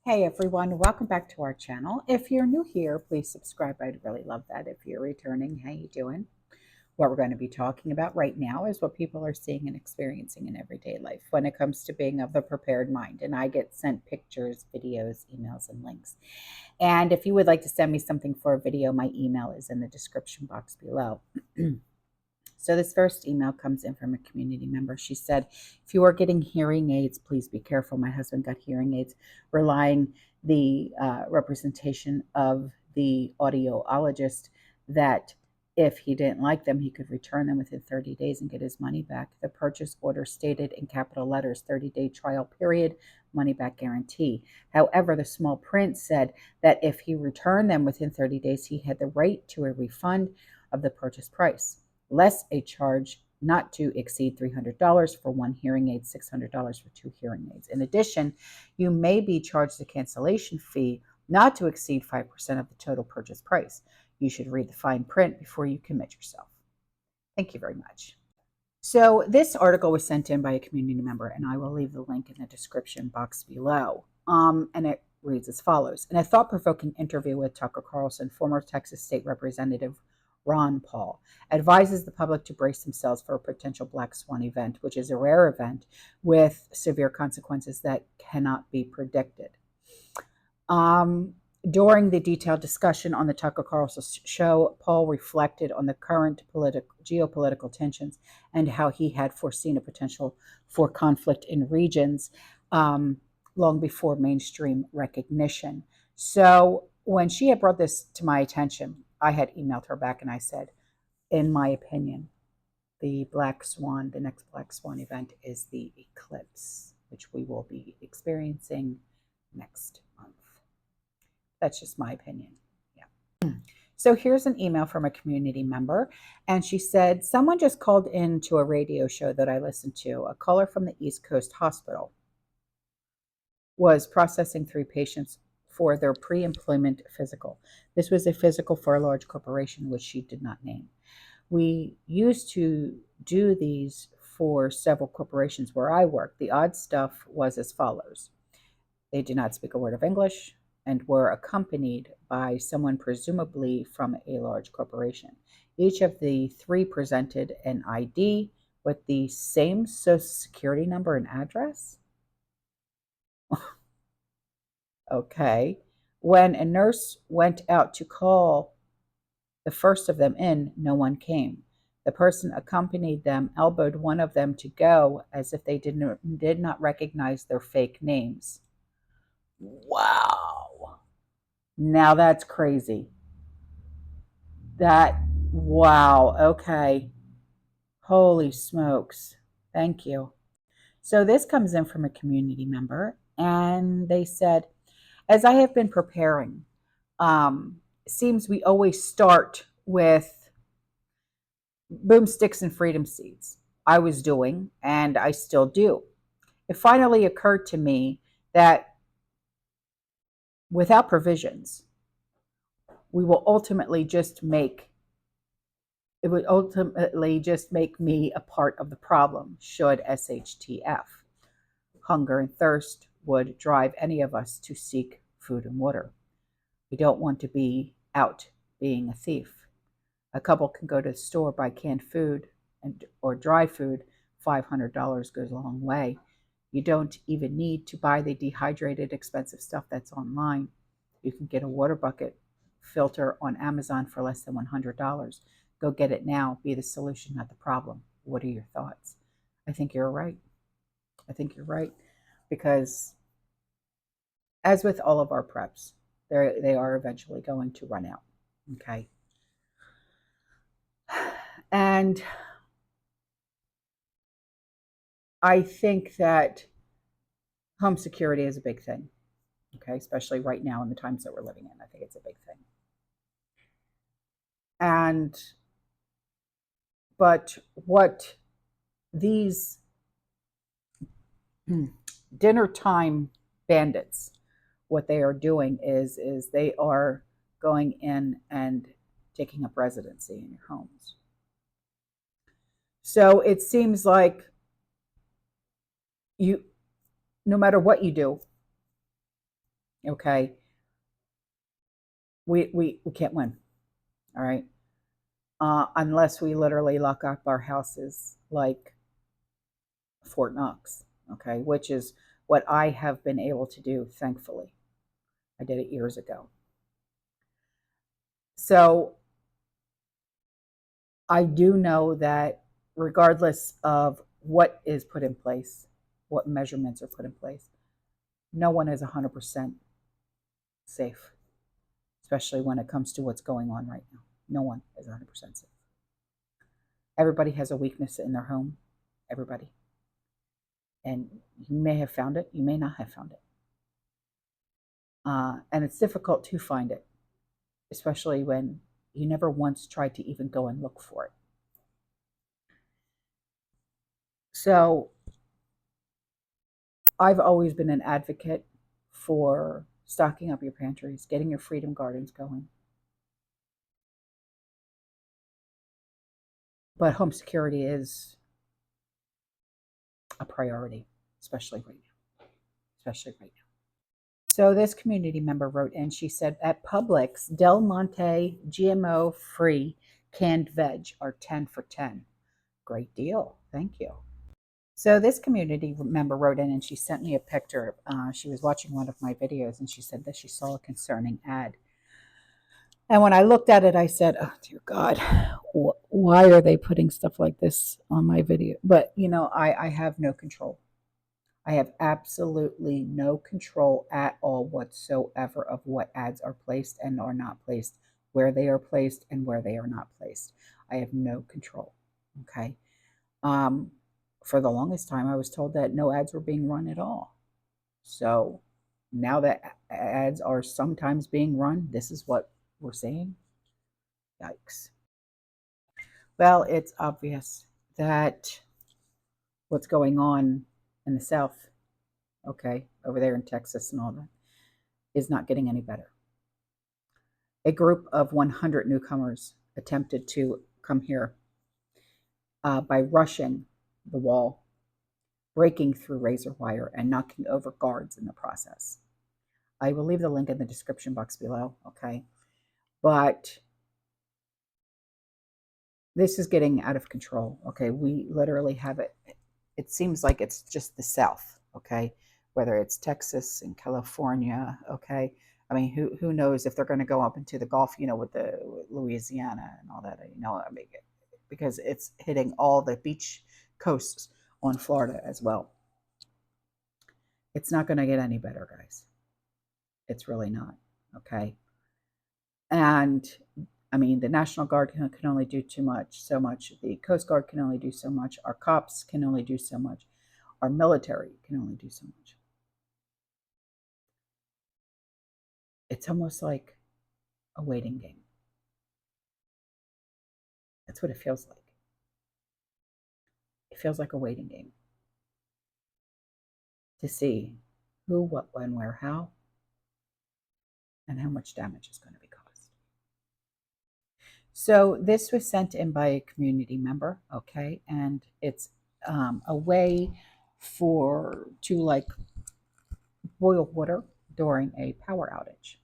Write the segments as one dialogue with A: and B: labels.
A: Hey everyone, welcome back to our channel. If you're new here, please subscribe. I'd really love that. If you're returning, how you doing? What we're going to be talking about right now is what people are seeing and experiencing in everyday life when it comes to being of the prepared mind. And I get sent pictures, videos, emails, and links. And if you would like to send me something for a video, my email is in the description box below. So this first email comes in from a community member. She said, if you are getting hearing aids, please be careful. My husband got hearing aids, relying the representation of the audiologist that if he didn't like them, he could return them within 30 days and get his money back. The purchase order stated in capital letters, 30-day trial period, money back guarantee. However, the small print said that if he returned them within 30 days, he had the right to a refund of the purchase price, less a charge not to exceed $300 for one hearing aid, $600 for two hearing aids. In addition, you may be charged a cancellation fee not to exceed 5% of the total purchase price. You should read the fine print before you commit yourself. Thank you very much. So this article was sent in by a community member, and I will leave the link in the description box below. And it reads as follows. In a thought-provoking interview with Tucker Carlson, former Texas State Representative Ron Paul advises the public to brace themselves for a potential black swan event, which is a rare event with severe consequences that cannot be predicted. During the detailed discussion on the Tucker Carlson show, Paul reflected on the current geopolitical tensions and how he had foreseen a potential for conflict in regions long before mainstream recognition. So when she had brought this to my attention, I had emailed her back and I said, in my opinion, the next black swan event is the eclipse, which we will be experiencing next month. That's just my opinion. Yeah. So here's an email from a community member, and she said, someone just called into a radio show that I listened to. A caller from the East Coast Hospital was processing 3 patients for their pre-employment physical. This was a physical for a large corporation, which she did not name. We used to do these for several corporations where I worked. The odd stuff was as follows. They did not speak a word of English and were accompanied by someone presumably from a large corporation. Each of the 3 presented an ID with the same social security number and address. Okay. When a nurse went out to call the first of them in, no one came. The person accompanied them elbowed one of them to go as if they did not recognize their fake names. Wow. Now that's crazy. Wow. Okay. Holy smokes. Thank you. So this comes in from a community member, and they said, as I have been preparing, it seems we always start with boomsticks and freedom seeds. I was doing, and I still do. It finally occurred to me that without provisions, we will ultimately just make it would ultimately just make me a part of the problem should SHTF. Hunger and thirst would drive any of us to seek food and water. We don't want to be out being a thief. A couple can go to the store, buy canned food or dry food. $500 goes a long way. You don't even need to buy the dehydrated, expensive stuff that's online. You can get a water bucket filter on Amazon for less than $100. Go get it now. Be the solution, not the problem. What are your thoughts? I think you're right. I think you're right. Because as with all of our preps, they are eventually going to run out. Okay. And I think that home security is a big thing. Okay, especially right now in the times that we're living in. I think it's a big thing. But what these dinner time bandits, what they are doing is they are going in and taking up residency in your homes. So it seems like no matter what you do, Okay. We can't win. All right. Unless we literally lock up our houses like Fort Knox. Okay. Which is what I have been able to do, thankfully. I did it years ago. So I do know that regardless of what is put in place, what measurements are put in place, no one is 100% safe, especially when it comes to what's going on right now. No one is 100% safe. Everybody has a weakness in their home, everybody. And you may have found it, you may not have found it. And it's difficult to find it, especially when you never once tried to even go and look for it. So I've always been an advocate for stocking up your pantries, getting your freedom gardens going. But home security is a priority, especially right now. Especially right now. So this community member wrote in, she said, at Publix, Del Monte GMO free canned veg are 10 for 10. Great deal. Thank you. So this community member wrote in and she sent me a picture. She was watching one of my videos and she said that she saw a concerning ad. And when I looked at it, I said, oh, dear God, why are they putting stuff like this on my video? But, I have no control. I have absolutely no control at all whatsoever of what ads are placed and are not placed, where they are placed and where they are not placed. I have no control. Okay. For the longest time, I was told that no ads were being run at all. So now that ads are sometimes being run, this is what we're seeing. Yikes. Well, it's obvious that what's going on in the South, okay, over there in Texas and all that, is not getting any better. A group of 100 newcomers attempted to come here by rushing the wall, breaking through razor wire, and knocking over guards in the process. I will leave the link in the description box below, okay? But this is getting out of control, okay? We literally have it. It seems like it's just the South, okay? Whether it's Texas and California, okay? I mean, who knows if they're going to go up into the Gulf, with Louisiana and all that, I mean, because it's hitting all the beach coasts on Florida as well. It's not going to get any better, guys. It's really not, okay? And I mean, the National Guard can only do so much. The Coast Guard can only do so much. Our cops can only do so much. Our military can only do so much. It's almost like a waiting game. That's what it feels like. It feels like a waiting game to see who, what, when, where, how, and how much damage is going to be caused. So this was sent in by a community member, okay, and it's a way to boil water during a power outage.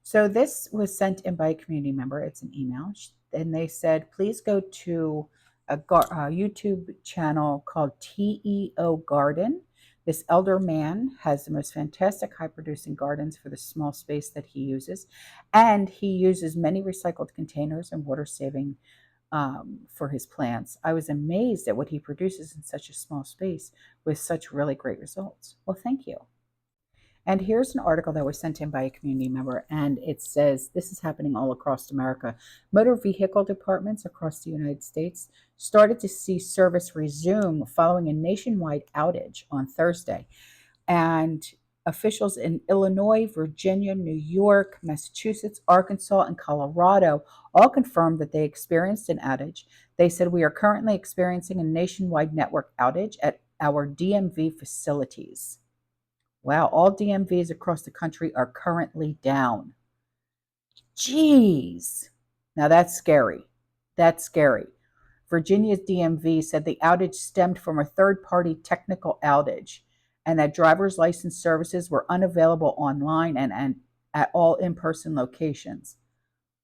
A: So this was sent in by a community member. It's an email, and they said, please go to a YouTube channel called TEO Garden. This elder man has the most fantastic high-producing gardens for the small space that he uses, and he uses many recycled containers and water-saving for his plants. I was amazed at what he produces in such a small space with such really great results. Well, thank you. And here's an article that was sent in by a community member, and it says this is happening all across America. Motor vehicle departments across the United States started to see service resume following a nationwide outage on Thursday. And officials in Illinois, Virginia, New York, Massachusetts, Arkansas, and Colorado all confirmed that they experienced an outage. They said, we are currently experiencing a nationwide network outage at our DMV facilities. Wow, all DMVs across the country are currently down. Jeez. Now that's scary. That's scary. Virginia's DMV said the outage stemmed from a third-party technical outage, and that driver's license services were unavailable online and at all in-person locations.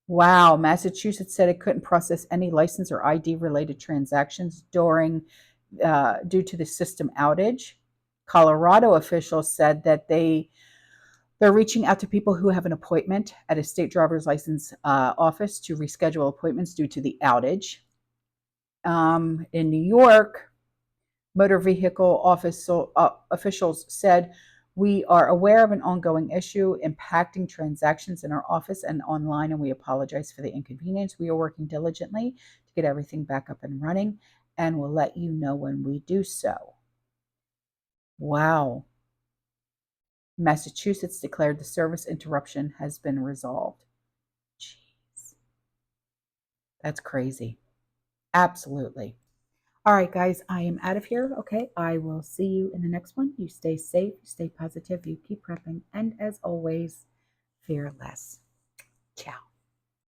A: Wow, Massachusetts said it couldn't process any license or ID related transactions due to the system outage. Colorado officials said that they're reaching out to people who have an appointment at a state driver's license office to reschedule appointments due to the outage. In New York, motor vehicle officials said, we are aware of an ongoing issue impacting transactions in our office and online, and we apologize for the inconvenience. We are working diligently to get everything back up and running, and we'll let you know when we do so. Wow. Massachusetts declared the service interruption has been resolved. Jeez. That's crazy. Absolutely. All right, guys, I am out of here. Okay, I will see you in the next one. You stay safe, you stay positive, you keep prepping, and as always, fear less. Ciao.